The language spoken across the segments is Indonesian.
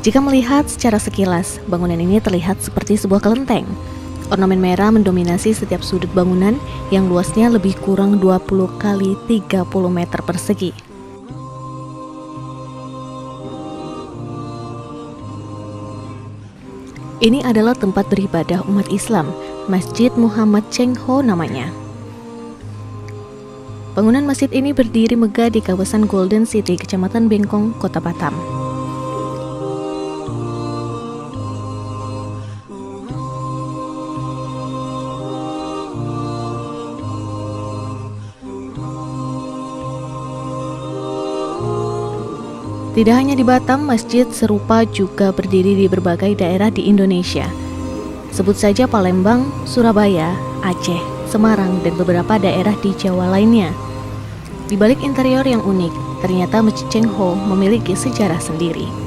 Jika melihat secara sekilas, bangunan ini terlihat seperti sebuah kelenteng. Ornamen merah mendominasi setiap sudut bangunan yang luasnya lebih kurang 20 kali 30 meter persegi. Ini adalah tempat beribadah umat Islam, Masjid Muhammad Cheng Ho namanya. Bangunan masjid ini berdiri megah di kawasan Golden City, Kecamatan Bengkong, Kota Batam. Tidak hanya di Batam, masjid serupa juga berdiri di berbagai daerah di Indonesia. Sebut saja Palembang, Surabaya, Aceh, Semarang, dan beberapa daerah di Jawa lainnya. Di balik interior yang unik, ternyata Masjid Cheng Ho memiliki sejarah sendiri.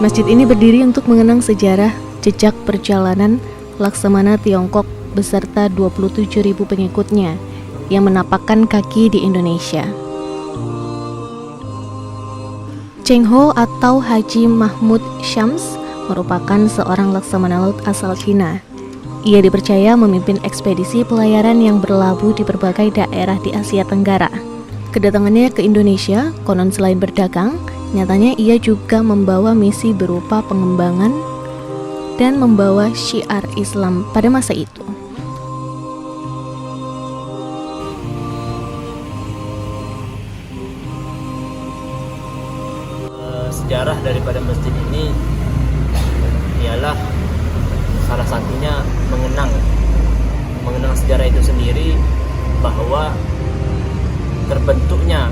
Masjid ini berdiri untuk mengenang sejarah jejak perjalanan Laksamana Tiongkok beserta 27.000 pengikutnya yang menapakkan kaki di Indonesia. Cheng Ho atau Haji Mahmud Syams merupakan seorang laksamana laut asal Cina. Ia dipercaya memimpin ekspedisi pelayaran yang berlabuh di berbagai daerah di Asia Tenggara. Kedatangannya ke Indonesia, konon selain berdagang, nyatanya ia juga membawa misi berupa pengembangan dan membawa syiar Islam pada masa itu. Sejarah daripada masjid ini ialah salah satunya mengenang sejarah itu sendiri, bahwa terbentuknya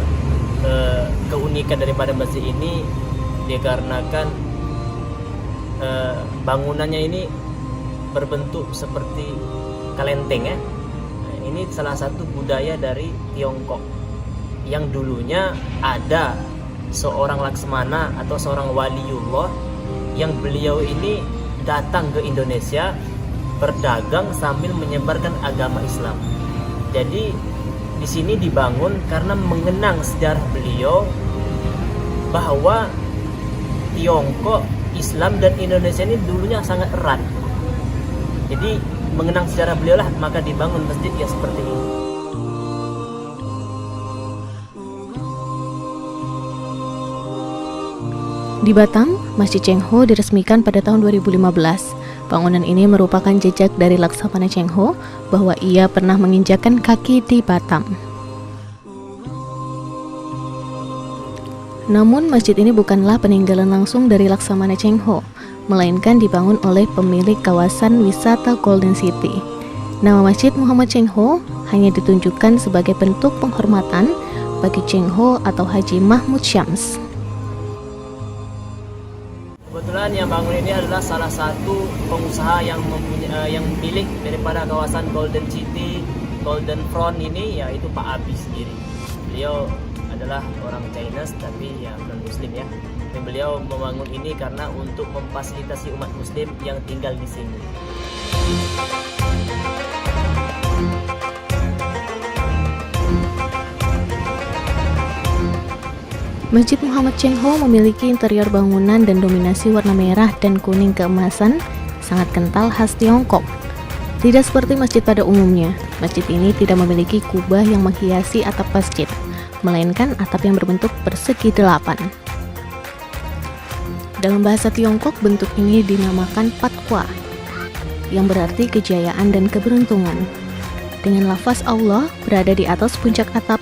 keunikan daripada masjid ini dikarenakan bangunannya ini berbentuk seperti kelenteng ya. Ini salah satu budaya dari Tiongkok yang dulunya ada seorang laksamana atau seorang waliullah yang beliau ini datang ke Indonesia berdagang sambil menyebarkan agama Islam. Jadi di sini dibangun karena mengenang sejarah beliau bahwa Tiongkok, Islam dan Indonesia ini dulunya sangat erat. Jadi mengenang sejarah beliau lah maka dibangun masjid yang seperti ini. Di Batam, Masjid Cheng Ho diresmikan pada tahun 2015. Bangunan ini merupakan jejak dari Laksamana Cheng Ho bahwa ia pernah menginjakkan kaki di Batam. Namun masjid ini bukanlah peninggalan langsung dari Laksamana Cheng Ho, melainkan dibangun oleh pemilik kawasan wisata Golden City. Nama Masjid Muhammad Cheng Ho hanya ditunjukkan sebagai bentuk penghormatan bagi Cheng Ho atau Haji Mahmud Syams. Kebetulan yang bangun ini adalah salah satu pengusaha yang milik daripada kawasan Golden City, Golden Front ini, yaitu Pak Abi sendiri. Beliau adalah orang Chinese tapi ya bukan Muslim ya. Dan beliau membangun ini karena untuk memfasilitasi umat Muslim yang tinggal di sini. Masjid Muhammad Cheng Ho memiliki interior bangunan dan dominasi warna merah dan kuning keemasan sangat kental khas Tiongkok. Tidak seperti masjid pada umumnya, masjid ini tidak memiliki kubah yang menghiasi atap masjid, melainkan atap yang berbentuk persegi 8. Dalam bahasa Tiongkok, bentuk ini dinamakan Patwa, yang berarti kejayaan dan keberuntungan. Dengan lafaz Allah berada di atas puncak atap,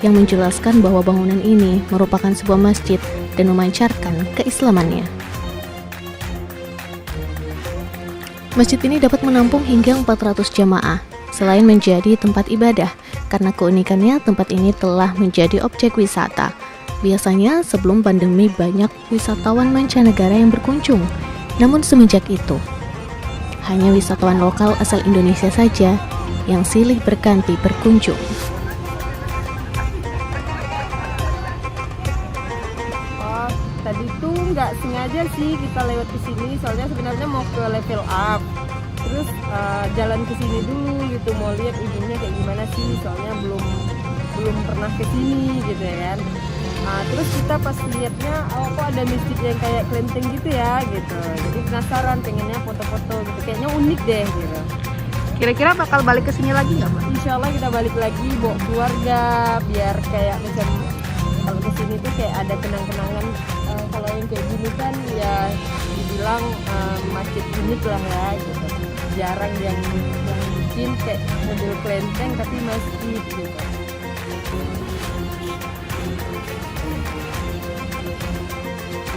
yang menjelaskan bahwa bangunan ini merupakan sebuah masjid dan memancarkan keislamannya. Masjid ini dapat menampung hingga 400 jamaah. selain menjadi tempat ibadah, karena keunikannya tempat ini telah menjadi objek wisata. Biasanya sebelum pandemi banyak wisatawan mancanegara yang berkunjung, namun semenjak itu, hanya wisatawan lokal asal Indonesia saja yang silih berganti berkunjung. Tadi tuh nggak sengaja sih kita lewat ke sini, soalnya sebenarnya mau ke level up. Terus jalan ke sini dulu gitu, mau lihat ujungnya kayak gimana sih, soalnya belum pernah ke sini gitu ya kan. Terus kita pas lihatnya, kok ada masjid yang kayak kelenteng gitu ya gitu. Jadi penasaran, pengennya foto-foto gitu, kayaknya unik deh gitu. Kira-kira bakal balik ke sini lagi nggak, Mbak? Insya Allah kita balik lagi bawa keluarga, biar kayak macam kalau ke sini tuh kayak ada kenang-kenangan. Kalau yang kayak gini kan ya dibilang masjid unik lah ya gitu. Jarang yang bikin kayak model kelenteng tapi masjid gitu.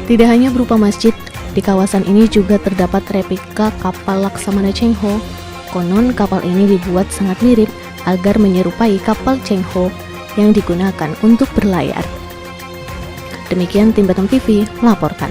Tidak hanya berupa masjid, di kawasan ini juga terdapat replika kapal Laksamana Cheng Ho. Konon kapal ini dibuat sangat mirip agar menyerupai kapal Cheng Ho yang digunakan untuk berlayar. Demikian tim Batam TV melaporkan.